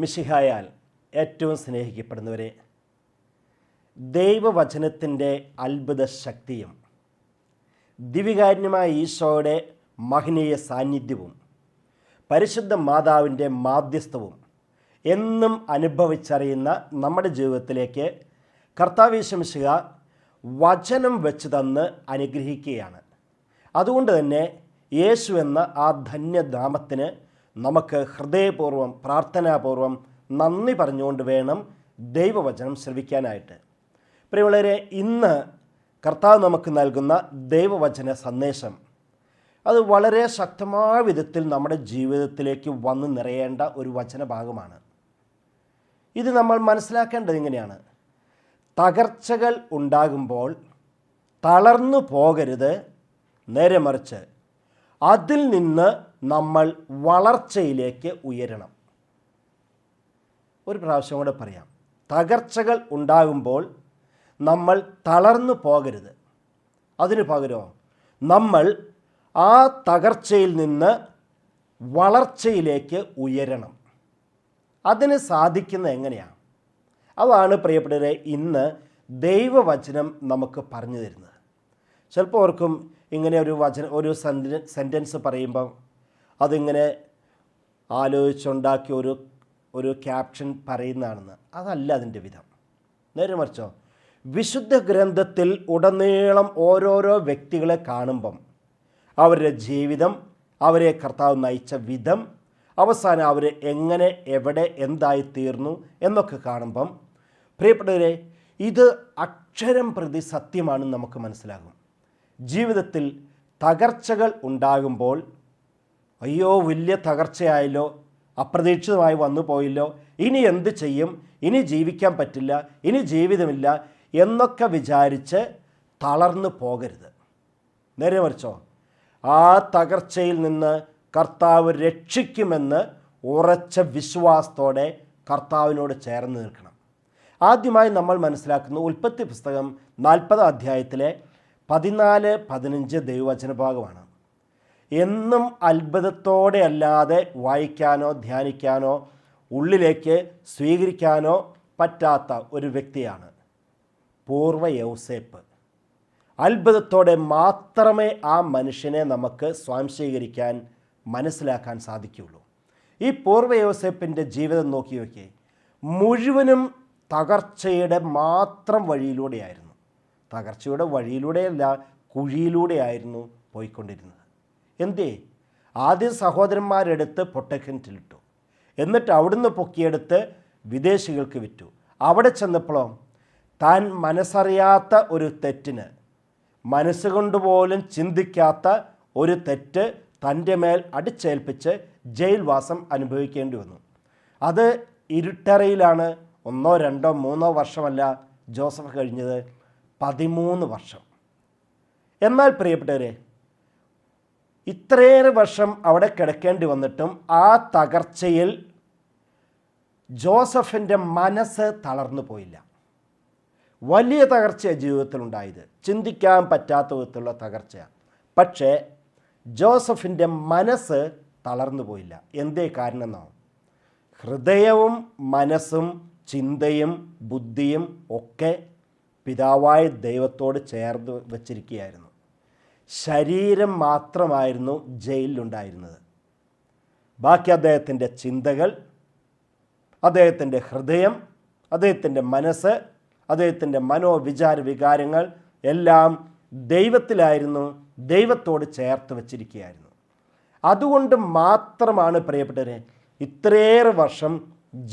മിശിഹായാൽ ഏറ്റവും സ്നേഹിക്കപ്പെടുന്നവരെ, ദൈവവചനത്തിൻ്റെ അത്ഭുത ശക്തിയും ദിവികാരുണ്യമായ ഈശോയുടെ മഹനീയ സാന്നിധ്യവും പരിശുദ്ധ മാതാവിൻ്റെ മാധ്യസ്ഥവും എന്നും അനുഭവിച്ചറിയുന്ന നമ്മുടെ ജീവിതത്തിലേക്ക് കർത്താവ് യേശു മിശിഹ വചനം വെച്ച് തന്ന് അനുഗ്രഹിക്കുകയാണ്. അതുകൊണ്ട് തന്നെ യേശു എന്ന ആ ധന്യനാമത്തിന് നമുക്ക് ഹൃദയപൂർവ്വം പ്രാർത്ഥനാപൂർവ്വം നന്ദി പറഞ്ഞുകൊണ്ട് വേണം ദൈവവചനം ശ്രവിക്കാനായിട്ട്. പ്രിയമുള്ളവരെ, ഇന്ന് കർത്താവ് നമുക്ക് നൽകുന്ന ദൈവവചന സന്ദേശം അത് വളരെ ശക്തമായ വിധത്തിൽ നമ്മുടെ ജീവിതത്തിലേക്ക് വന്ന് നിറയേണ്ട ഒരു വചനഭാഗമാണ്. ഇത് നമ്മൾ മനസ്സിലാക്കേണ്ടത് ഇങ്ങനെയാണ്: തകർച്ചകൾ ഉണ്ടാകുമ്പോൾ തളർന്നു പോകരുത്, നേരെ മറിച്ച് അതിൽ നിന്ന് നമ്മൾ വളർച്ചയിലേക്ക് ഉയരണം. ഒരു പ്രാവശ്യം കൂടെ പറയാം. തകർച്ചകൾ ഉണ്ടാകുമ്പോൾ നമ്മൾ തളർന്നു പോകരുത്, അതിനു പകരം നമ്മൾ ആ തകർച്ചയിൽ നിന്ന് വളർച്ചയിലേക്ക് ഉയരണം. അതിന് സാധിക്കുന്ന എങ്ങനെയാണ്? അതാണ് പ്രിയപ്പെട്ടവരെ ഇന്ന് ദൈവവചനം നമുക്ക് പറഞ്ഞു തരുന്നത്. ചിലപ്പോൾ ഓർക്കും ഇങ്ങനെ ഒരു സെൻറ്റൻസ് പറയുമ്പം അതിങ്ങനെ ആലോചിച്ചുണ്ടാക്കി ഒരു ക്യാപ്ഷൻ പറയുന്നതാണെന്ന്. അതല്ല അതിൻ്റെ വിധം. നേരെ മറിച്ചോ, വിശുദ്ധ ഗ്രന്ഥത്തിൽ ഉടനീളം ഓരോരോ വ്യക്തികളെ കാണുമ്പം അവരുടെ ജീവിതം, അവരെ കർത്താവ് നയിച്ച വിധം, അവസാനം അവർ എങ്ങനെ എവിടെ എന്തായി തീർന്നു എന്നൊക്കെ കാണുമ്പം പ്രിയപ്പെട്ടവരെ, ഇത് അക്ഷരം പ്രതി സത്യമാണെന്ന് നമുക്ക് മനസ്സിലാകും. ജീവിതത്തിൽ തകർച്ചകൾ ഉണ്ടാകുമ്പോൾ അയ്യോ വലിയ തകർച്ചയായല്ലോ, അപ്രതീക്ഷിതമായി വന്നു പോയില്ലോ, ഇനി എന്ത് ചെയ്യും, ഇനി ജീവിക്കാൻ പറ്റില്ല, ഇനി ജീവിതമില്ല എന്നൊക്കെ വിചാരിച്ച് തളർന്നു പോകരുത്. നേരെ മറിച്ചോ, ആ തകർച്ചയിൽ നിന്ന് കർത്താവ് രക്ഷിക്കുമെന്ന് ഉറച്ച വിശ്വാസത്തോടെ കർത്താവിനോട് ചേർന്ന് നിൽക്കണം. ആദ്യമായി നമ്മൾ മനസ്സിലാക്കുന്ന ഉൽപ്പത്തി പുസ്തകം 40 അധ്യായത്തിലെ 14-15 ദൈവവചന ഭാഗമാണ്. എന്നും അത്ഭുതത്തോടെ അല്ലാതെ വായിക്കാനോ ധ്യാനിക്കാനോ ഉള്ളിലേക്ക് സ്വീകരിക്കാനോ പറ്റാത്ത ഒരു വ്യക്തിയാണ് പൂർവ്വ യൗസേപ്പ്. അത്ഭുതത്തോടെ മാത്രമേ ആ മനുഷ്യനെ നമുക്ക് സ്വാംശീകരിക്കാൻ മനസ്സിലാക്കാൻ സാധിക്കുകയുള്ളൂ. ഈ പൂർവ്വ യൗസേപ്പിൻ്റെ ജീവിതം നോക്കി നോക്കിയേ, മുഴുവനും തകർച്ചയുടെ മാത്രം വഴിയിലൂടെയായിരുന്നു. തകർച്ചയുടെ വഴിയിലൂടെയല്ല, കുഴിയിലൂടെയായിരുന്നു പോയിക്കൊണ്ടിരുന്നത്. എന്തേ? ആദ്യം സഹോദരന്മാരെടുത്ത് പൊട്ടക്കിണറ്റിലിട്ടു, എന്നിട്ട് അവിടുന്ന് പൊക്കിയെടുത്ത് വിദേശികൾക്ക് വിറ്റു. അവിടെ ചെന്നപ്പോഴോ താൻ മനസ്സറിയാത്ത ഒരു തെറ്റിന്, മനസ്സുകൊണ്ട് പോലും ചിന്തിക്കാത്ത ഒരു തെറ്റ് തൻ്റെ മേൽ അടിച്ചേൽപ്പിച്ച് ജയിൽവാസം അനുഭവിക്കേണ്ടി വന്നു. അത് ഇരുട്ടറയിലാണ്. 1, 2, 3 വർഷമല്ല ജോസഫ് കഴിഞ്ഞത്, 13 വർഷം. എന്നാൽ പ്രിയപ്പെട്ടവരെ, ഇത്രയേറെ വർഷം അവിടെ കിടക്കേണ്ടി വന്നിട്ടും ആ തകർച്ചയിൽ ജോസഫിൻ്റെ മനസ്സ് തളർന്നു പോയില്ല. വലിയ തകർച്ചയാണ് ജീവിതത്തിലുണ്ടായത്, ചിന്തിക്കാൻ പറ്റാത്ത വിധത്തിലുള്ള തകർച്ചയാണ്. പക്ഷേ ജോസഫിൻ്റെ മനസ്സ് തളർന്നു പോയില്ല. എന്തേ കാരണം എന്നോ? ഹൃദയവും മനസ്സും ചിന്തയും ബുദ്ധിയും ഒക്കെ പിതാവായ ദൈവത്തോട് ചേർന്ന് വച്ചിരിക്കുകയായിരുന്നു. ശരീരം മാത്രമായിരുന്നു ജയിലിലുണ്ടായിരുന്നത്. ബാക്കി അദ്ദേഹത്തിൻ്റെ ചിന്തകൾ, അദ്ദേഹത്തിൻ്റെ ഹൃദയം, അദ്ദേഹത്തിൻ്റെ മനസ്സ്, അദ്ദേഹത്തിൻ്റെ മനോവിചാര വികാരങ്ങൾ എല്ലാം ദൈവത്തിലായിരുന്നു, ദൈവത്തോട് ചേർത്ത് വച്ചിരിക്കുകയായിരുന്നു. അതുകൊണ്ട് മാത്രമാണ് പ്രിയപ്പെട്ടവരെ ഇത്രയേറെ വർഷം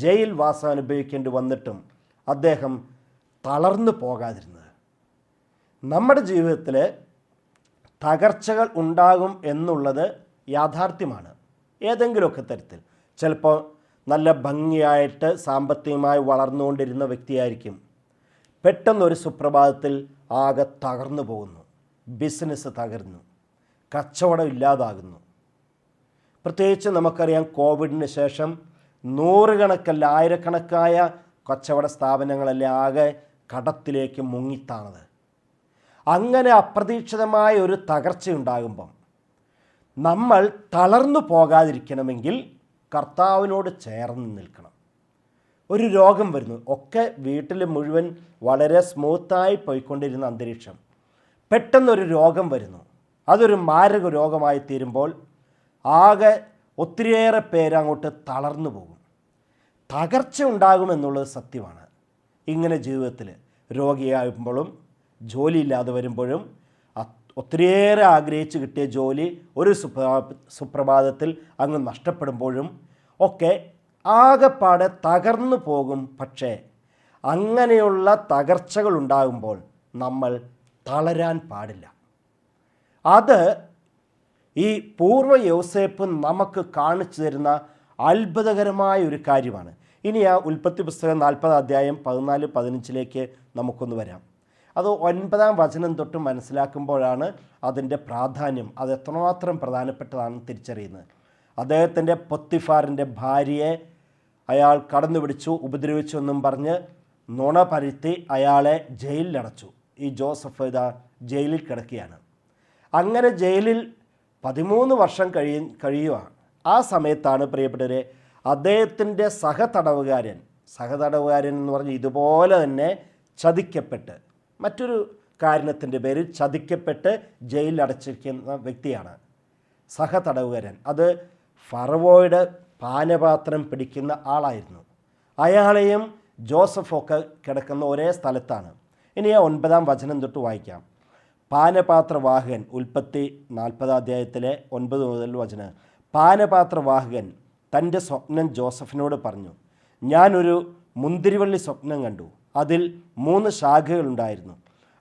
ജയിൽ വാസം അനുഭവിക്കേണ്ടി വന്നിട്ടും അദ്ദേഹം തളർന്നു പോകാതിരുന്നത്. നമ്മുടെ ജീവിതത്തിൽ തകർച്ചകൾ ഉണ്ടാകും എന്നുള്ളത് യാഥാർത്ഥ്യമാണ്. ഏതെങ്കിലുമൊക്കെ തരത്തിൽ ചിലപ്പോൾ നല്ല ഭംഗിയായിട്ട് സാമ്പത്തികമായി വളർന്നുകൊണ്ടിരുന്ന വ്യക്തിയായിരിക്കും. പെട്ടെന്നൊരു സുപ്രഭാതത്തിൽ ആകെ തകർന്നു പോകുന്നു. ബിസിനസ് തകർന്നു, കച്ചവടം ഇല്ലാതാകുന്നു. പ്രത്യേകിച്ച് നമുക്കറിയാം, കോവിഡിന് ശേഷം നൂറുകണക്കല്ല ആയിരക്കണക്കായ കച്ചവട സ്ഥാപനങ്ങളെല്ലാം ആകെ കടത്തിലേക്ക് മുങ്ങിത്താണത്. അങ്ങനെ അപ്രതീക്ഷിതമായ ഒരു തകർച്ചയുണ്ടാകുമ്പം നമ്മൾ തളർന്നു പോകാതിരിക്കണമെങ്കിൽ കർത്താവിനോട് ചേർന്ന് നിൽക്കണം. ഒരു രോഗം വരുന്നു. ഒക്കെ വീട്ടിൽ മുഴുവൻ വളരെ സ്മൂത്തായി പോയിക്കൊണ്ടിരുന്ന അന്തരീക്ഷം, പെട്ടെന്നൊരു രോഗം വരുന്നു. അതൊരു മാരക രോഗമായി തീരുമ്പോൾ ആകെ ഒത്തിരിയേറെ പേരങ്ങോട്ട് തളർന്നു പോകും. തകർച്ച ഉണ്ടാകുമെന്നുള്ളത് സത്യമാണ്. ഇങ്ങനെ ജീവിതത്തിൽ രോഗിയാകുമ്പോഴും ജോലിയില്ലാതെ വരുമ്പോഴും ഒത്തിരിയേറെ ആഗ്രഹിച്ച് കിട്ടിയ ജോലി ഒരു സുപ്രഭാതത്തിൽ അങ്ങ് നഷ്ടപ്പെടുമ്പോഴും ഒക്കെ ആകെപ്പാടെ തകർന്നു പോകും. പക്ഷേ അങ്ങനെയുള്ള തകർച്ചകൾ ഉണ്ടാകുമ്പോൾ നമ്മൾ തളരാൻ പാടില്ല. അത് ഈ പൂർവ്വ യോസേപ്പ് നമുക്ക് കാണിച്ചു തരുന്ന അത്ഭുതകരമായ ഒരു കാര്യമാണ്. ഇനി ആ ഉൽപ്പത്തി പുസ്തകം 40 അധ്യായം 14-15 നമുക്കൊന്ന് വരാം. അത് 9-ാം വചനം തൊട്ട് മനസ്സിലാക്കുമ്പോഴാണ് അതിൻ്റെ പ്രാധാന്യം, അത് എത്രമാത്രം പ്രധാനപ്പെട്ടതാണെന്ന് തിരിച്ചറിയുന്നത്. അദ്ദേഹത്തിൻ്റെ പൊത്തിഫാറിൻ്റെ ഭാര്യയെ അയാൾ കടന്നു പിടിച്ചു, ഉപദ്രവിച്ചു എന്നും പറഞ്ഞ് നുണ പരത്തി അയാളെ ജയിലിലടച്ചു. ഈ ജോസഫ് ഇതാ ജയിലിൽ കിടക്കുകയാണ്. അങ്ങനെ ജയിലിൽ 13 വർഷം കഴിയുക. ആ സമയത്താണ് പ്രിയപ്പെട്ടവരെ അദ്ദേഹത്തിൻ്റെ സഹതടവുകാരൻ എന്ന് പറഞ്ഞ് ഇതുപോലെ തന്നെ ചതിക്കപ്പെട്ട്, മറ്റൊരു കാരണത്തിൻ്റെ പേരിൽ ചതിക്കപ്പെട്ട് ജയിലിൽ അടച്ചിരിക്കുന്ന വ്യക്തിയാണ് സഹതടവുകാരൻ. അത് ഫറവോയുടെ പാനപാത്രം പിടിക്കുന്ന ആളായിരുന്നു. അയാളെയും ജോസഫൊക്കെ കിടക്കുന്ന ഒരേ സ്ഥലത്താണ്. ഇനി ആ 9-ാം വചനം തൊട്ട് വായിക്കാം. പാനപാത്രവാഹകൻ, ഉൽപ്പത്തി 40 അധ്യായത്തിലെ 9 മുതൽ വചനം. പാനപാത്രവാഹകൻ തൻ്റെ സ്വപ്നം ജോസഫിനോട് പറഞ്ഞു, ഞാനൊരു മുന്തിരിവള്ളി സ്വപ്നം കണ്ടു. അതിൽ 3 ശാഖകളുണ്ടായിരുന്നു.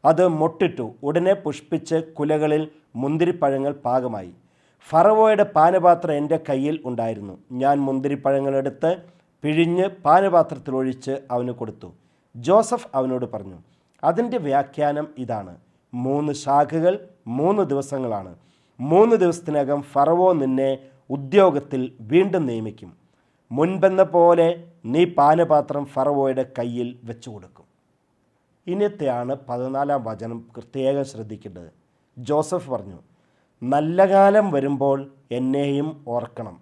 അത് മൊട്ടിട്ടു, ഉടനെ പുഷ്പിച്ച് കുലകളിൽ മുന്തിരിപ്പഴങ്ങൾ പാകമായി. ഫറവോയുടെ പാനപാത്രം എൻ്റെ കയ്യിൽ ഉണ്ടായിരുന്നു. ഞാൻ മുന്തിരിപ്പഴങ്ങളെടുത്ത് പിഴിഞ്ഞ് പാനപാത്രത്തിലൊഴിച്ച് അവന് കൊടുത്തു. ജോസഫ് അവനോട് പറഞ്ഞു, അതിൻ്റെ വ്യാഖ്യാനം ഇതാണ്: 3 ശാഖകൾ 3 ദിവസങ്ങളാണ്. 3 ദിവസത്തിനകം ഫറവോ നിന്നെ ഉദ്യോഗത്തിൽ വീണ്ടും നിയമിക്കും. മുൻപെന്ന പോലെ നീ പാനപാത്രം ഫറവോയുടെ കയ്യിൽ വെച്ചു കൊടുക്കും. ഇന്നത്തെയാണ് 14-ാം വചനം പ്രത്യേകം ശ്രദ്ധിക്കേണ്ടത്. ജോസഫ് പറഞ്ഞു, നല്ല കാലം വരുമ്പോൾ എന്നെയും ഓർക്കണം,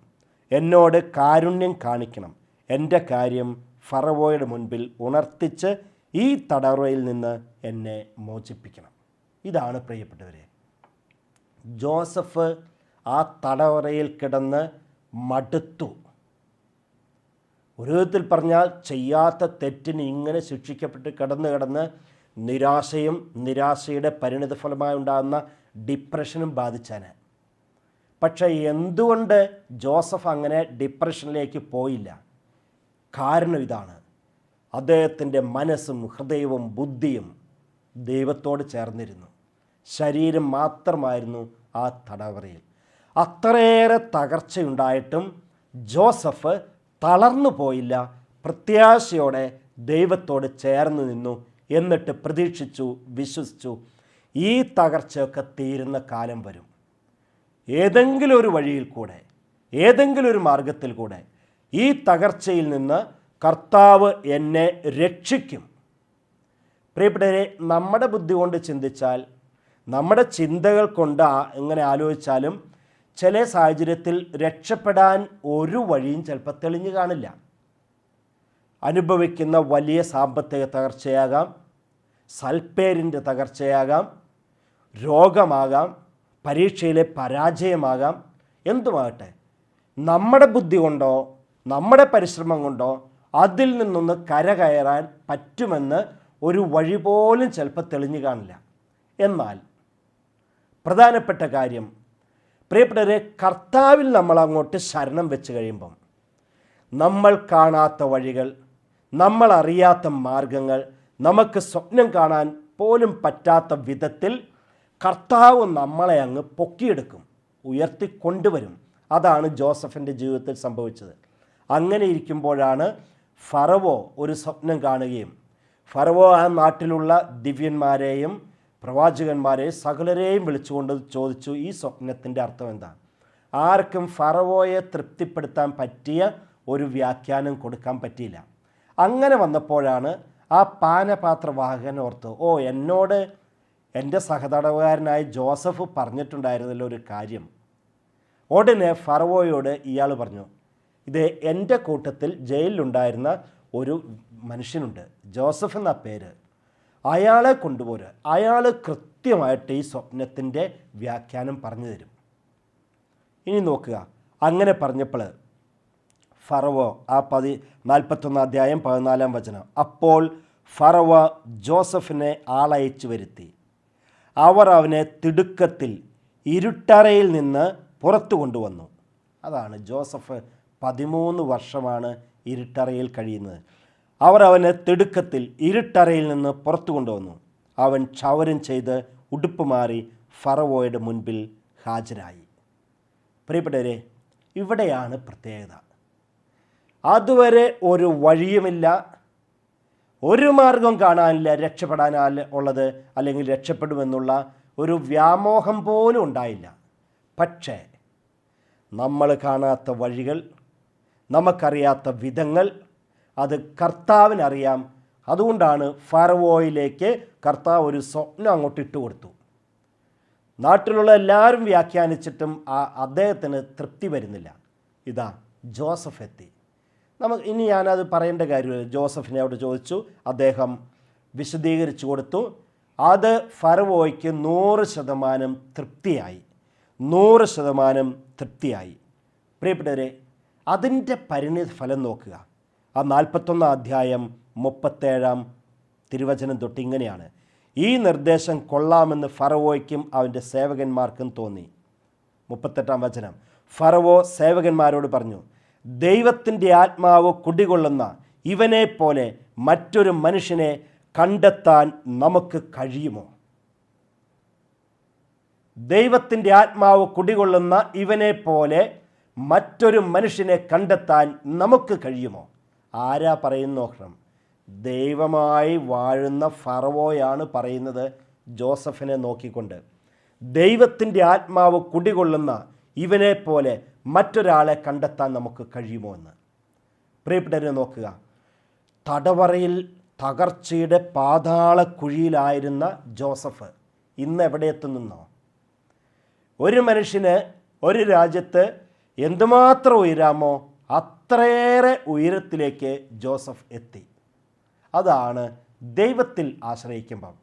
എന്നോട് കാരുണ്യം കാണിക്കണം, എൻ്റെ കാര്യം ഫറവോയുടെ മുൻപിൽ ഉണർത്തിച്ച് ഈ തടവറയിൽ നിന്ന് എന്നെ മോചിപ്പിക്കണം. ഇതാണ് പ്രിയപ്പെട്ടവരെ, ജോസഫ് ആ തടവറയിൽ കിടന്ന് മടുത്തു. ഒരു വിധത്തിൽ പറഞ്ഞാൽ ചെയ്യാത്ത തെറ്റിന് ഇങ്ങനെ ശിക്ഷിക്കപ്പെട്ട് കിടന്ന് നിരാശയുടെ പരിണിതഫലമായി ഉണ്ടാകുന്ന ഡിപ്രഷനും ബാധിച്ചാണ്. പക്ഷേ എന്തുകൊണ്ട് ജോസഫ് അങ്ങനെ ഡിപ്രഷനിലേക്ക് പോയില്ല? കാരണം ഇതാണ്: അദ്ദേഹത്തിൻ്റെ മനസ്സും ഹൃദയവും ബുദ്ധിയും ദൈവത്തോട് ചേർന്നിരുന്നു. ശരീരം മാത്രമായിരുന്നു ആ തടവറയിൽ. അത്രയേറെ തകർച്ചയുണ്ടായിട്ടും ജോസഫ് തളർന്നു പോയില്ല. പ്രത്യാശയോടെ ദൈവത്തോട് ചേർന്ന് നിന്നു. എന്നിട്ട് പ്രതീക്ഷിച്ചു, വിശ്വസിച്ചു, ഈ തകർച്ചയൊക്കെ തീരുന്ന കാലം വരും. ഏതെങ്കിലും ഒരു വഴിയിൽ കൂടെ, ഏതെങ്കിലും ഒരു മാർഗത്തിൽ കൂടെ ഈ തകർച്ചയിൽ നിന്ന് കർത്താവ് എന്നെ രക്ഷിക്കും. പ്രിയപ്പെട്ടവരെ, നമ്മുടെ ബുദ്ധി കൊണ്ട് ചിന്തിച്ചാൽ, നമ്മുടെ ചിന്തകൾ കൊണ്ട് എങ്ങനെ ആലോചിച്ചാലും ചില സാഹചര്യത്തിൽ രക്ഷപ്പെടാൻ ഒരു വഴിയും ചിലപ്പോൾ തെളിഞ്ഞു കാണില്ല. അനുഭവിക്കുന്ന വലിയ സാമ്പത്തിക തകർച്ചയാകാം, സൽപ്പേരിൻ്റെ തകർച്ചയാകാം, രോഗമാകാം, പരീക്ഷയിലെ പരാജയമാകാം, എന്തുമാകട്ടെ, നമ്മുടെ ബുദ്ധി കൊണ്ടോ നമ്മുടെ പരിശ്രമം കൊണ്ടോ അതിൽ നിന്നൊന്ന് കരകയറാൻ പറ്റുമെന്ന് ഒരു വഴി പോലും ചിലപ്പോൾ തെളിഞ്ഞു കാണില്ല. എന്നാൽ പ്രധാനപ്പെട്ട കാര്യം, പ്രിയപ്പെട്ടവരെ, കർത്താവിൽ നമ്മൾ അങ്ങോട്ട് ശരണം വെച്ച് കഴിയുമ്പം നമ്മൾ കാണാത്ത വഴികൾ, നമ്മൾ അറിയാത്ത മാർഗങ്ങൾ, നമുക്ക് സ്വപ്നം കാണാൻ പോലും പറ്റാത്ത വിധത്തിൽ കർത്താവ് നമ്മളെ അങ്ങ് പൊക്കിയെടുക്കും, ഉയർത്തിക്കൊണ്ടുവരും. അതാണ് ജോസഫിൻ്റെ ജീവിതത്തിൽ സംഭവിച്ചത്. അങ്ങനെ ഇരിക്കുമ്പോഴാണ് ഫറവോ ഒരു സ്വപ്നം കാണുകയും ഫറവോ ആ നാട്ടിലുള്ള ദിവ്യന്മാരെയും പ്രവാചകന്മാരെയും സകലരെയും വിളിച്ചുകൊണ്ട് ചോദിച്ചു, ഈ സ്വപ്നത്തിൻ്റെ അർത്ഥം എന്താണ്? ആർക്കും ഫറവോയെ തൃപ്തിപ്പെടുത്താൻ പറ്റിയ ഒരു വ്യാഖ്യാനം കൊടുക്കാൻ പറ്റിയില്ല. അങ്ങനെ വന്നപ്പോഴാണ് ആ പാനപാത്രവാഹകൻ ഓർത്ത്, എന്നോട് എൻ്റെ സഹതടവുകാരനായ ജോസഫ് പറഞ്ഞിട്ടുണ്ടായിരുന്നല്ലോ ഒരു കാര്യം. ഉടനെ ഫറവോയോട് ഇയാൾ പറഞ്ഞു, ഇത് എൻ്റെ കൂട്ടത്തിൽ ജയിലിലുണ്ടായിരുന്ന ഒരു മനുഷ്യനുണ്ട്, ജോസഫ് എന്ന പേര്. അയാളെ കൊണ്ടുപോരുക. അയാൾ കൃത്യമായിട്ട് ഈ സ്വപ്നത്തിൻ്റെ വ്യാഖ്യാനം പറഞ്ഞു തരും. ഇനി നോക്കുക, അങ്ങനെ പറഞ്ഞപ്പോൾ ഫറവോ 41 അധ്യായം 14 വചനം, അപ്പോൾ ഫറവോ ജോസഫിനെ ആളയച്ചു വരുത്തി. അവർ അവനെ തിടുക്കത്തിൽ ഇരുട്ടറയിൽ നിന്ന് പുറത്തു കൊണ്ടുവന്നു. അതാണ് ജോസഫ് 13 വർഷമാണ് ഇരുട്ടറയിൽ കഴിയുന്നത്. അവർ അവനെ തിടുക്കത്തിൽ ഇരുട്ടറയിൽ നിന്ന് പുറത്തു കൊണ്ടുവന്നു. അവൻ ക്ഷൗരം ചെയ്ത് ഉടുപ്പ് മാറി ഫറവോയുടെ മുൻപിൽ ഹാജരായി. പ്രിയപ്പെട്ടവരെ, ഇവിടെയാണ് പ്രത്യേകത. അതുവരെ ഒരു വഴിയുമില്ല, ഒരു മാർഗം കാണാനില്ല ഉള്ളത്, അല്ലെങ്കിൽ രക്ഷപ്പെടുമെന്നുള്ള ഒരു വ്യാമോഹം പോലും ഉണ്ടായില്ല. പക്ഷേ നമ്മൾ കാണാത്ത വഴികൾ, നമുക്കറിയാത്ത വിധങ്ങൾ, അത് കർത്താവിനറിയാം. അതുകൊണ്ടാണ് ഫറവോയിലേക്ക് കർത്താവ് ഒരു സ്വപ്നം അങ്ങോട്ട് ഇട്ട് കൊടുത്തു. നാട്ടിലുള്ള എല്ലാവരും വ്യാഖ്യാനിച്ചിട്ടും അദ്ദേഹത്തിന് തൃപ്തി വരുന്നില്ല. ഇതാ ജോസഫ് എത്തി. ഇനി ഞാനത് പറയേണ്ട കാര്യമില്ല. ജോസഫിനെ അവിടെ ചോദിച്ചു, അദ്ദേഹം വിശദീകരിച്ചു കൊടുത്തു. അത് ഫറവോയ്ക്ക് 100% തൃപ്തിയായി. 100% തൃപ്തിയായി. പ്രിയപ്പെട്ടവരെ, അതിൻ്റെ പരിണിത ഫലം നോക്കുക. ആ 41 അധ്യായം 37 തിരുവചനം തൊട്ട് ഇങ്ങനെയാണ്: ഈ നിർദ്ദേശം കൊള്ളാമെന്ന് ഫറവോയ്ക്കും അവൻ്റെ സേവകന്മാർക്കും തോന്നി. 38 വചനം, ഫറവോ സേവകന്മാരോട് പറഞ്ഞു, ദൈവത്തിൻ്റെ ആത്മാവ് കുടികൊള്ളുന്ന ഇവനെ പോലെ മറ്റൊരു മനുഷ്യനെ കണ്ടെത്താൻ നമുക്ക് കഴിയുമോ? ദൈവത്തിൻ്റെ ആത്മാവ് കുടികൊള്ളുന്ന ഇവനെ പോലെ മറ്റൊരു മനുഷ്യനെ കണ്ടെത്താൻ നമുക്ക് കഴിയുമോ? ആരാ പറയുന്നു നോക്കണം. ദൈവമായി വാഴുന്ന ഫറവോയാണ് പറയുന്നത് ജോസഫിനെ നോക്കിക്കൊണ്ട്. ദൈവത്തിൻ്റെ ആത്മാവ് കുടികൊള്ളുന്ന ഇവനെ പോലെ മറ്റൊരാളെ കണ്ടെത്താൻ നമുക്ക് കഴിയുമോ എന്ന്. പ്രിയപ്പെട്ടവരെ നോക്കുക, തടവറയിൽ തകർച്ചയുടെ പാതാള കുഴിയിലായിരുന്ന ജോസഫ് ഇന്ന് എവിടെ എത്തുന്നോ? ഒരു മനുഷ്യന് ഒരു രാജ്യത്ത് എന്തുമാത്രം ഉയരാമോ അത്രയേറെ ഉയരത്തിലേക്ക് ജോസഫ് എത്തി. അതാണ് ദൈവത്തിൽ ആശ്രയിക്കുമ്പം,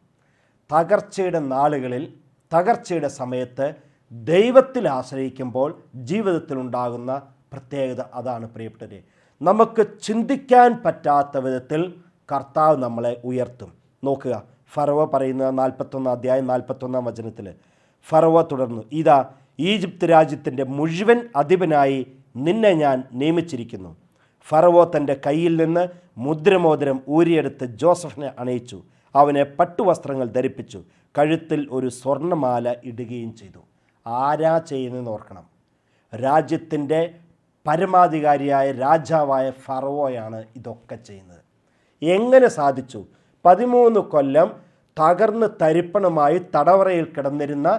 തകർച്ചയുടെ നാളുകളിൽ, തകർച്ചയുടെ സമയത്ത് ദൈവത്തിൽ ആശ്രയിക്കുമ്പോൾ ജീവിതത്തിലുണ്ടാകുന്ന പ്രത്യേകത അതാണ്. പ്രിയപ്പെട്ടവരെ, നമുക്ക് ചിന്തിക്കാൻ പറ്റാത്ത വിധത്തിൽ കർത്താവ് നമ്മളെ ഉയർത്തും. നോക്കുക, ഫറവോ പറയുന്ന 41 അധ്യായം 41 വചനത്തിൽ ഫറവോ തുടർന്നു, ഇതാ ഈജിപ്ത് രാജ്യത്തിൻ്റെ മുഴുവൻ അധിപനായി നിന്നെ ഞാൻ നിയമിച്ചിരിക്കുന്നു. ഫറവോ തൻ്റെ കയ്യിൽ നിന്ന് മുദ്രമോതിരം ഊരിയെടുത്ത് ജോസഫിനെ അണിയിച്ചു. അവനെ പട്ടുവസ്ത്രങ്ങൾ ധരിപ്പിച്ചു. കഴുത്തിൽ ഒരു സ്വർണ്ണമാല ഇടുകയും ചെയ്തു. ആരാ ചെയ്യുന്നതെന്ന് ഓർക്കണം. രാജ്യത്തിൻ്റെ പരമാധികാരിയായ രാജാവായ ഫറവോയാണ് ഇതൊക്കെ ചെയ്യുന്നത്. എങ്ങനെ സാധിച്ചു? 13 കൊല്ലം തകർന്ന് തരിപ്പണമായി തടവറയിൽ കിടന്നിരുന്ന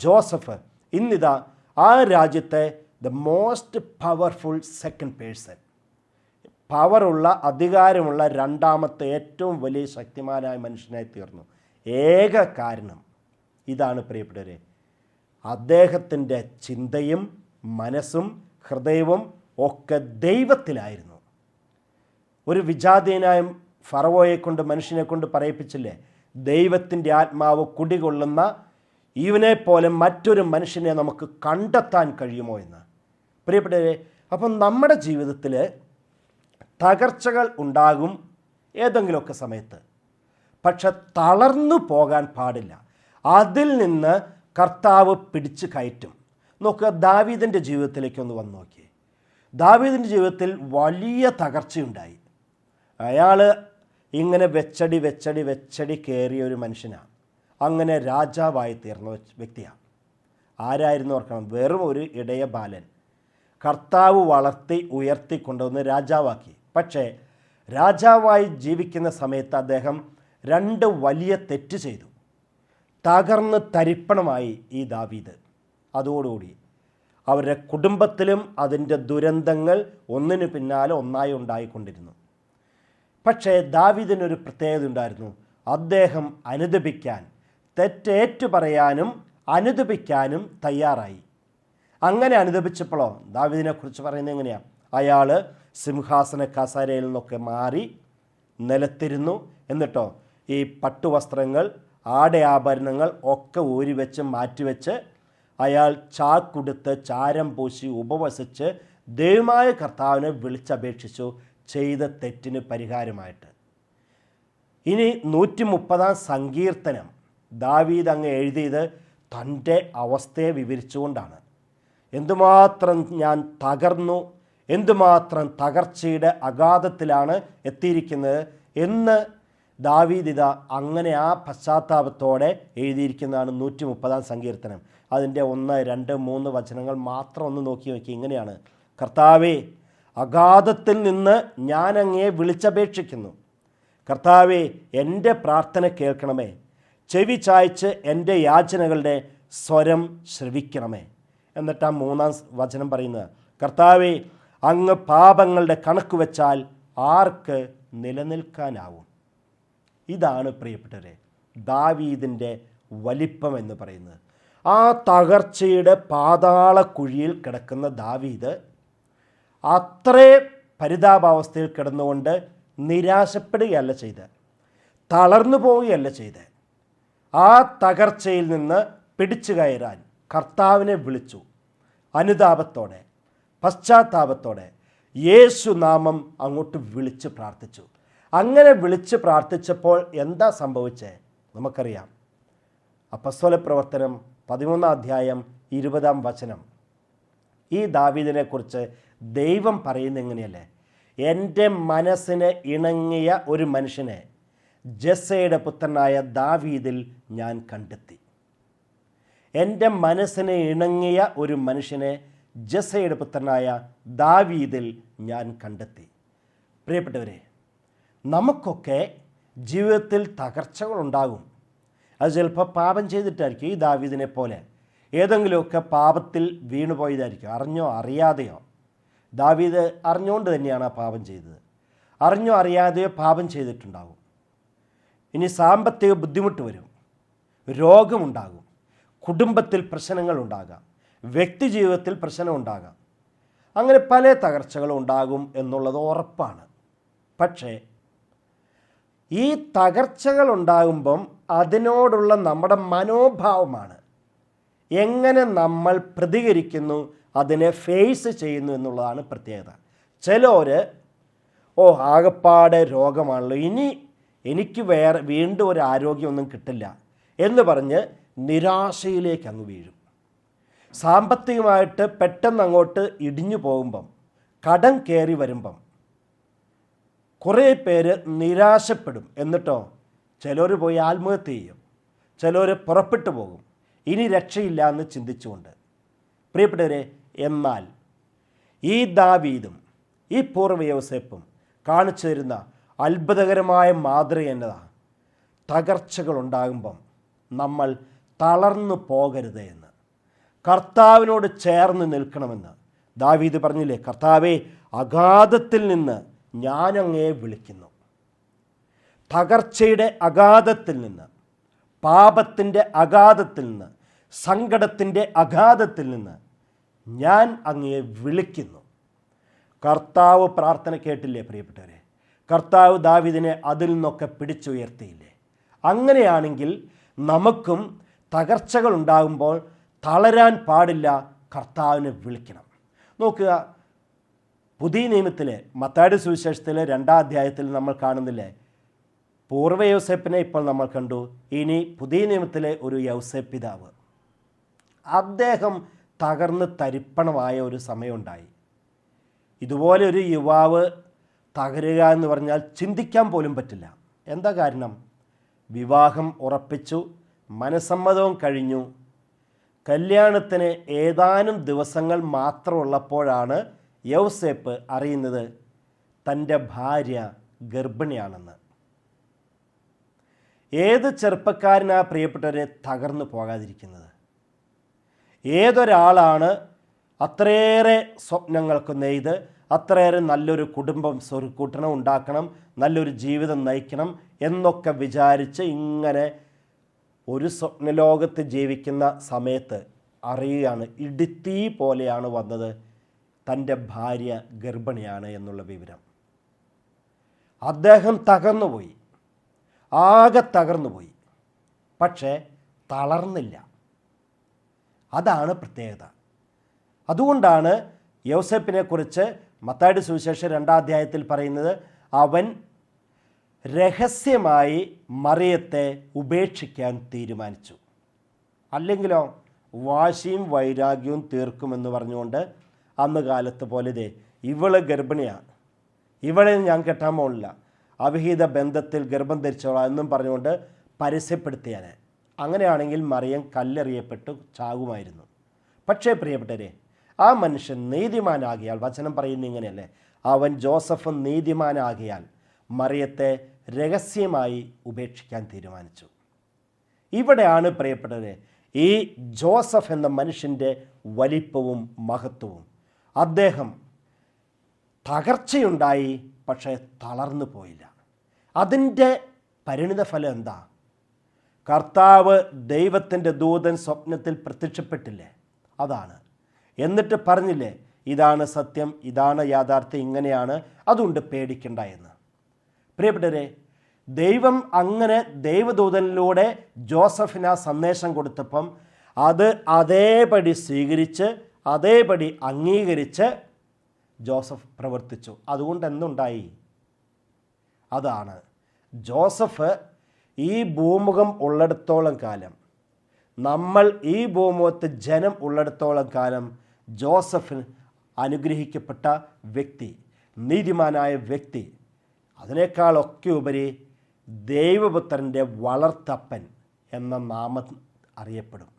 ജോസഫ് ഇന്നിതാ ആ രാജ്യത്തെ the most powerful second person, പവറുള്ള, അധികാരമുള്ള രണ്ടാമത്തെ ഏറ്റവും വലിയ ശക്തിമാനായ മനുഷ്യനായി തീർന്നു. ഏക കാരണം ഇതാണ് പ്രിയപ്പെട്ടവരെ, അദ്ദേഹത്തിൻ്റെ ചിന്തയും മനസ്സും ഹൃദയവും ഒക്കെ ദൈവത്തിലായിരുന്നു. ഒരു വിജാതീയനായ ഫറവോയെ കൊണ്ട്, മനുഷ്യനെ കൊണ്ട് പറയിപ്പിച്ചില്ലേ, ദൈവത്തിൻ്റെ ആത്മാവ് കുടികൊള്ളുന്ന ഇവനെ പോലെ മറ്റൊരു മനുഷ്യനെ നമുക്ക് കണ്ടെത്താൻ കഴിയുമോ എന്ന്. പ്രിയപ്പെട്ടവരെ, അപ്പം നമ്മുടെ ജീവിതത്തിൽ തകർച്ചകൾ ഉണ്ടാകും ഏതെങ്കിലുമൊക്കെ സമയത്ത്. പക്ഷെ തളർന്നു പോകാൻ പാടില്ല. അതിൽ നിന്ന് കർത്താവ് പിടിച്ചു കയറ്റും. നോക്കുക, ദാവീദിൻ്റെ ജീവിതത്തിലേക്കൊന്ന് വന്ന് നോക്കിയേ. ദാവീദിൻ്റെ ജീവിതത്തിൽ വലിയ തകർച്ചയുണ്ടായി. അയാൾ ഇങ്ങനെ വെച്ചടി കയറിയ ഒരു മനുഷ്യനാണ്. അങ്ങനെ രാജാവായി തീർന്ന വ്യക്തിയാണ്. ആരായിരുന്നു ഓർക്കണം? വെറും ഒരു ഇടയ ബാലൻ. കർത്താവ് വളർത്തി ഉയർത്തിക്കൊണ്ടുവന്ന് രാജാവാക്കി. പക്ഷേ രാജാവായി ജീവിക്കുന്ന സമയത്ത് അദ്ദേഹം 2 വലിയ തെറ്റ് ചെയ്തു. തകർന്ന് തരിപ്പണമായി ഈ ദാവീദ്. അതോടുകൂടി അവരുടെ കുടുംബത്തിലും അതിൻ്റെ ദുരന്തങ്ങൾ ഒന്നിനു പിന്നാലെ ഒന്നായി ഉണ്ടായിക്കൊണ്ടിരുന്നു. പക്ഷേ ദാവീദിനൊരു പ്രത്യേകത ഉണ്ടായിരുന്നു. അദ്ദേഹം അനുദപിക്കാൻ, തെറ്റേറ്റു പറയാനും അനുദപിക്കാനും തയ്യാറായി. അങ്ങനെ അനുദപിച്ചപ്പോഴോ ദാവീദിനെക്കുറിച്ച് പറയുന്നത് എങ്ങനെയാണ്? അയാൾ സിംഹാസന കസേരയിൽ നിന്നൊക്കെ മാറി നിലത്തിരുന്നു. എന്നിട്ടോ ഈ പട്ടുവസ്ത്രങ്ങൾ, ആടയാഭരണങ്ങൾ ഒക്കെ ഊരിവെച്ച് മാറ്റിവെച്ച് അയാൾ ചാക്കുടുത്ത് ചാരം പൂശി ഉപവസിച്ച് ദൈവമായ കർത്താവിനെ വിളിച്ചപേക്ഷിച്ചു ചെയ്ത തെറ്റിന് പരിഹാരമായിട്ട്. ഇനി 130 സങ്കീർത്തനം ദാവീദ് അങ്ങ് എഴുതിയത് തൻ്റെ അവസ്ഥയെ വിവരിച്ചുകൊണ്ടാണ്. എന്തുമാത്രം ഞാൻ തകർന്നു, എന്തുമാത്രം തകർച്ചയുടെ അഗാധത്തിലാണ് എത്തിയിരിക്കുന്നത് എന്ന് ദാവീദ് ഇതാ അങ്ങനെ ആ പശ്ചാത്താപത്തോടെ എഴുതിയിരിക്കുന്നതാണ് 130 സങ്കീർത്തനം. അതിൻ്റെ 1, 2, 3 വചനങ്ങൾ മാത്രം ഒന്ന് നോക്കി നോക്കി. ഇങ്ങനെയാണ്: കർത്താവേ, അഗാധത്തിൽ നിന്ന് ഞാൻ അങ്ങയെ വിളിച്ചപേക്ഷിക്കുന്നു. കർത്താവേ, എൻ്റെ പ്രാർത്ഥന കേൾക്കണമേ. ചെവി ചായ്ച്ച് എൻ്റെ യാചനകളുടെ സ്വരം ശ്രവിക്കണമേ. എന്നിട്ട് ആ 3-ാം വചനം പറയുന്നത്: കർത്താവേ, അങ്ങ് പാപങ്ങളുടെ കണക്ക് വെച്ചാൽ ആർക്ക് നിലനിൽക്കാനാവും? ഇതാണ് പ്രിയപ്പെട്ടവരെ ദാവീദിൻ്റെ വലിപ്പം എന്ന് പറയുന്നത്. ആ തകർച്ചയുടെ പാതാള കുഴിയിൽ കിടക്കുന്ന ദാവീദ് അത്രേ പരിതാപാവസ്ഥയിൽ കിടന്നുകൊണ്ട് നിരാശപ്പെടുകയല്ല ചെയ്ത്, തളർന്നു പോവുകയല്ല ചെയ്ത്. ആ തകർച്ചയിൽ നിന്ന് പിടിച്ചു കയറാൻ കർത്താവിനെ വിളിച്ചു. അനുതാപത്തോടെ, പശ്ചാത്താപത്തോടെ യേശു നാമം അങ്ങോട്ട് വിളിച്ച് പ്രാർത്ഥിച്ചു. അങ്ങനെ വിളിച്ച് പ്രാർത്ഥിച്ചപ്പോൾ എന്താ സംഭവിച്ചത് നമുക്കറിയാം. അപ്പസ്തോല പ്രവർത്തനം 13-ാം അധ്യായം 20-ാം വചനം. ഈ ദാവീദിനെക്കുറിച്ച് ദൈവം പറയുന്നത് എങ്ങനെയല്ലേ: എൻ്റെ മനസ്സിന് ഇണങ്ങിയ ഒരു മനുഷ്യനെ ജസ്സയുടെ പുത്രനായ ദാവീദിൽ ഞാൻ കണ്ടെത്തി. എൻ്റെ മനസ്സിന് ഇണങ്ങിയ ഒരു മനുഷ്യനെ ജസ്സയുടെ പുത്രനായ ദാവീദിൽ ഞാൻ കണ്ടെത്തി. പ്രിയപ്പെട്ടവരെ, നമുക്കൊക്കെ ജീവിതത്തിൽ തകർച്ചകളുണ്ടാകും. അത് ചിലപ്പോൾ പാപം ചെയ്തിട്ടായിരിക്കും. ഈ ദാവീദിനെ പോലെ ഏതെങ്കിലുമൊക്കെ പാപത്തിൽ വീണുപോയതായിരിക്കും, അറിഞ്ഞോ അറിയാതെയോ. ദാവീദ് അറിഞ്ഞുകൊണ്ട് തന്നെയാണ് ആ പാപം ചെയ്തത്. അറിഞ്ഞോ അറിയാതെയോ പാപം ചെയ്തിട്ടുണ്ടാകും. ഇനി സാമ്പത്തിക ബുദ്ധിമുട്ട് വരും, രോഗമുണ്ടാകും, കുടുംബത്തിൽ പ്രശ്നങ്ങളുണ്ടാകാം, വ്യക്തി ജീവിതത്തിൽ പ്രശ്നമുണ്ടാകാം. അങ്ങനെ പല തകർച്ചകളും ഉണ്ടാകും എന്നുള്ളത് ഉറപ്പാണ്. പക്ഷേ ഈ തകർച്ചകൾ ഉണ്ടാകുമ്പം അതിനോടുള്ള നമ്മുടെ മനോഭാവമാണ്, എങ്ങനെ നമ്മൾ പ്രതികരിക്കുന്നു, അതിനെ ഫേസ് ചെയ്യുന്നു എന്നുള്ളതാണ് പ്രത്യേകത. ചിലർ ആകപ്പാടെ രോഗമാണല്ലോ, ഇനി എനിക്ക് വീണ്ടും ഒരു ആരോഗ്യമൊന്നും കിട്ടില്ല എന്ന് പറഞ്ഞ് നിരാശയിലേക്ക് അങ്ങ് വീഴും. സാമ്പത്തികമായിട്ട് പെട്ടെന്ന് അങ്ങോട്ട് ഇടിഞ്ഞു പോകുമ്പം, കടം കയറി വരുമ്പം കുറേ പേര് നിരാശപ്പെടും. എന്നിട്ടോ ചിലർ പോയി ആത്മഹത്യ ചെയ്യും, ചിലർ പുറപ്പെട്ടു പോകും, ഇനി രക്ഷയില്ല എന്ന് ചിന്തിച്ചുകൊണ്ട്. പ്രിയപ്പെട്ടവരെ, എന്നാൽ ഈ ദാവീദും ഈ പൂർവ്വ യോസേപ്പും കാണിച്ചു തരുന്ന അത്ഭുതകരമായ മാതൃക എന്നതാണ് തകർച്ചകളുണ്ടാകുമ്പം നമ്മൾ തളർന്നു പോകരുത് എന്ന്, കർത്താവിനോട് ചേർന്ന് നിൽക്കണമെന്ന്. ദാവീദ് പറഞ്ഞില്ലേ: കർത്താവേ, അഗാധത്തിൽ നിന്ന് ഞാൻ അങ്ങയെ വിളിക്കുന്നു. തകർച്ചയുടെ അഗാധത്തിൽ നിന്ന്, പാപത്തിൻ്റെ അഗാധത്തിൽ നിന്ന്, സങ്കടത്തിൻ്റെ അഗാധത്തിൽ നിന്ന് ഞാൻ അങ്ങയെ വിളിക്കുന്നു. കർത്താവ് പ്രാർത്ഥന കേട്ടില്ലേ പ്രിയപ്പെട്ടവരെ? കർത്താവ് ദാവീദിനെ അതിൽ നിന്നൊക്കെ പിടിച്ചുയർത്തിയില്ലേ? അങ്ങനെയാണെങ്കിൽ നമുക്കും തകർച്ചകൾ ഉണ്ടാകുമ്പോൾ തളരാൻ പാടില്ല, കർത്താവിനെ വിളിക്കണം. നോക്കുക, പുതിയ നിയമത്തിലെ മത്തായിയുടെ സുവിശേഷത്തിലെ 2-ാം അധ്യായത്തിൽ നമ്മൾ കാണുന്നില്ലേ, പൂർവ്വ യോസേപ്പിനെ ഇപ്പോൾ നമ്മൾ കണ്ടു. ഇനി പുതിയ നിയമത്തിലെ ഒരു യൗസേപ്പ് പിതാവ്, അദ്ദേഹം തകർന്ന് തരിപ്പണമായ ഒരു സമയമുണ്ടായി. ഇതുപോലെ ഒരു യുവാവ് തകരുക എന്ന് പറഞ്ഞാൽ ചിന്തിക്കാൻ പോലും പറ്റില്ല. എന്താ കാരണം? വിവാഹം ഉറപ്പിച്ചു, മനസ്സമ്മതവും കഴിഞ്ഞു, കല്യാണത്തിന് ഏതാനും ദിവസങ്ങൾ മാത്രമുള്ളപ്പോഴാണ് യൗസേപ്പ് അറിയുന്നത് തൻ്റെ ഭാര്യ ഗർഭിണിയാണെന്ന്. ഏത് ചെറുപ്പക്കാരനാ പ്രിയപ്പെട്ടവരെ തകർന്നു പോകാതിരിക്കുന്നത്? ഏതൊരാളാണ് അത്രയേറെ സ്വപ്നങ്ങൾക്ക് നെയ്ത്, അത്രയേറെ നല്ലൊരു കുടുംബം സ്വരുക്കൂട്ടണം, ഉണ്ടാക്കണം, നല്ലൊരു ജീവിതം നയിക്കണം എന്നൊക്കെ വിചാരിച്ച് ഇങ്ങനെ ഒരു സ്വപ്നലോകത്ത് ജീവിക്കുന്ന സമയത്ത് അറിയുകയാണ്, ഇടിത്തീ പോലെയാണ് വന്നത് തൻ്റെ ഭാര്യ ഗർഭിണിയാണ് എന്നുള്ള വിവരം. അദ്ദേഹം തകർന്നുപോയി, ആകെ തകർന്നുപോയി. പക്ഷേ തളർന്നില്ല. അതാണ് പ്രത്യേകത. അതുകൊണ്ടാണ് യോസേപ്പിനെക്കുറിച്ച് മത്തായിയുടെ സുവിശേഷം 2-ാം അധ്യായത്തിൽ പറയുന്നത്, അവൻ രഹസ്യമായി മറിയത്തെ ഉപേക്ഷിക്കാൻ തീരുമാനിച്ചു. അല്ലെങ്കിലോ വാശിയും വൈരാഗ്യവും തീർക്കുമെന്ന് പറഞ്ഞുകൊണ്ട് അന്ന് കാലത്ത് പോലെ ഇവള് ഗർഭിണിയാണ്, ഇവളെ ഞാൻ കെട്ടാൻ പോണില്ല, അവിഹിത ബന്ധത്തിൽ ഗർഭം ധരിച്ചോളാം എന്നും പറഞ്ഞുകൊണ്ട് പരസ്യപ്പെടുത്തിയാൽ, അങ്ങനെയാണെങ്കിൽ മറിയം കല്ലെറിയപ്പെട്ടു ചാകുമായിരുന്നു. പക്ഷേ പ്രിയപ്പെട്ടവരെ, ആ മനുഷ്യൻ നീതിമാനാകിയാൽ, വചനം പറയുന്നത് ഇങ്ങനെയല്ലേ, അവൻ ജോസഫ് നീതിമാനാകിയാൽ മറിയത്തെ രഹസ്യമായി ഉപേക്ഷിക്കാൻ തീരുമാനിച്ചു. ഇവിടെയാണ് പ്രിയപ്പെട്ടവരെ ഈ ജോസഫ് എന്ന മനുഷ്യൻ്റെ വലിപ്പവും മഹത്വവും. അദ്ദേഹം തകർച്ചയുണ്ടായി, പക്ഷേ തളർന്നു പോയില്ല. അതിൻ്റെ പരിണിതഫലം എന്താ? കർത്താവ് ദൈവത്തിൻ്റെ ദൂതൻ സ്വപ്നത്തിൽ പ്രത്യക്ഷപ്പെട്ടില്ലേ? അതാണ്. എന്നിട്ട് പറഞ്ഞില്ലേ, ഇതാണ് സത്യം, ഇതാണ് യാഥാർത്ഥ്യം, ഇങ്ങനെയാണ്, അതുകൊണ്ട് പേടിക്കണ്ട എന്ന്. പ്രിയപ്പെട്ടവരെ, ദൈവം അങ്ങനെ ദൈവദൂതനിലൂടെ ജോസഫിന് ആ സന്ദേശം കൊടുത്തപ്പം അത് അതേപടി സ്വീകരിച്ച് അതേപടി അംഗീകരിച്ച് ജോസഫ് പ്രവർത്തിച്ചു. അതുകൊണ്ട് എന്തുണ്ടായി? അതാണ് ജോസഫ് ഈ ഭൂമുഖം ഉള്ളിടത്തോളം കാലം, നമ്മൾ ഈ ഭൂമുഖത്ത് ജനം ഉള്ളിടത്തോളം കാലം ജോസഫിന് അനുഗ്രഹിക്കപ്പെട്ട വ്യക്തി, നീതിമാനായ വ്യക്തി. അതിനേക്കാളൊക്കെ ഉപരി ദൈവപുത്രൻ്റെ വളർത്തപ്പൻ എന്ന നാമം അറിയപ്പെടും.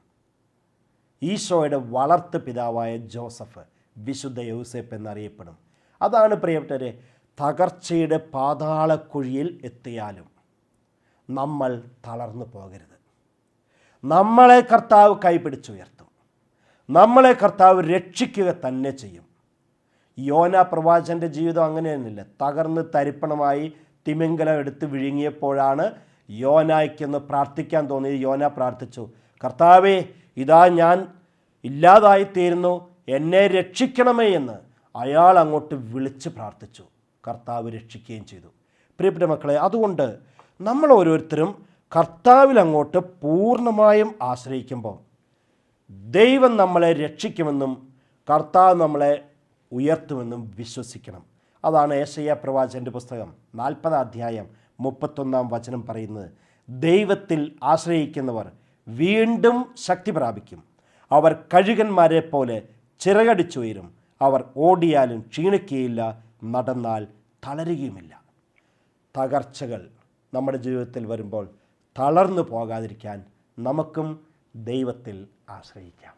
ഈശോയുടെ വളർത്ത് പിതാവായ ജോസഫ് വിശുദ്ധ യൗസേപ്പ് എന്നറിയപ്പെടും. അതാണ് പ്രിയപ്പെട്ടവരെ, തകർച്ചയുടെ പാതാളക്കുഴിയിൽ എത്തിയാലും നമ്മൾ തളർന്നു പോകരുത്. നമ്മളെ കർത്താവ് കൈപിടിച്ചുയർത്തും, നമ്മളെ കർത്താവ് രക്ഷിക്കുക തന്നെ ചെയ്യും. യോന പ്രവാചകൻ്റെ ജീവിതം അങ്ങനെ തന്നെയല്ല. തകർന്ന് തരിപ്പണമായി തിമിംഗലം എടുത്ത് വിഴുങ്ങിയപ്പോഴാണ് യോനായ്ക്കെന്ന് പ്രാർത്ഥിക്കാൻ തോന്നിയത്. യോന പ്രാർത്ഥിച്ചു, കർത്താവേ, ഇതാ ഞാൻ ഇല്ലാതായിത്തീരുന്നു, എന്നെ രക്ഷിക്കണമേ എന്ന് അയാൾ അങ്ങോട്ട് വിളിച്ച് പ്രാർത്ഥിച്ചു. കർത്താവ് രക്ഷിക്കുകയും ചെയ്തു. പ്രിയപ്പെട്ട മക്കളെ, അതുകൊണ്ട് നമ്മൾ ഓരോരുത്തരും കർത്താവിൽ അങ്ങോട്ട് പൂർണ്ണമായും ആശ്രയിക്കുമ്പോൾ ദൈവം നമ്മളെ രക്ഷിക്കുമെന്നും കർത്താവ് നമ്മളെ ഉയർത്തുമെന്നും വിശ്വസിക്കണം. അതാണ് യെശയ്യാ പ്രവാചകൻ്റെ പുസ്തകം 40-ാം അധ്യായം 31-ാം വചനം പറയുന്നത്, ദൈവത്തിൽ ആശ്രയിക്കുന്നവർ വീണ്ടും ശക്തി പ്രാപിക്കും, അവർ കഴുകന്മാരെ പോലെ ചിറകടിച്ചുയരും, അവർ ഓടിയാലും ക്ഷീണിക്കുകയില്ല, നടന്നാൽ തളരുകയുമില്ല. തകർച്ചകൾ നമ്മുടെ ജീവിതത്തിൽ വരുമ്പോൾ തളർന്നു പോകാതിരിക്കാൻ നമുക്കും ദൈവത്തിൽ ആശ്രയിക്കാം.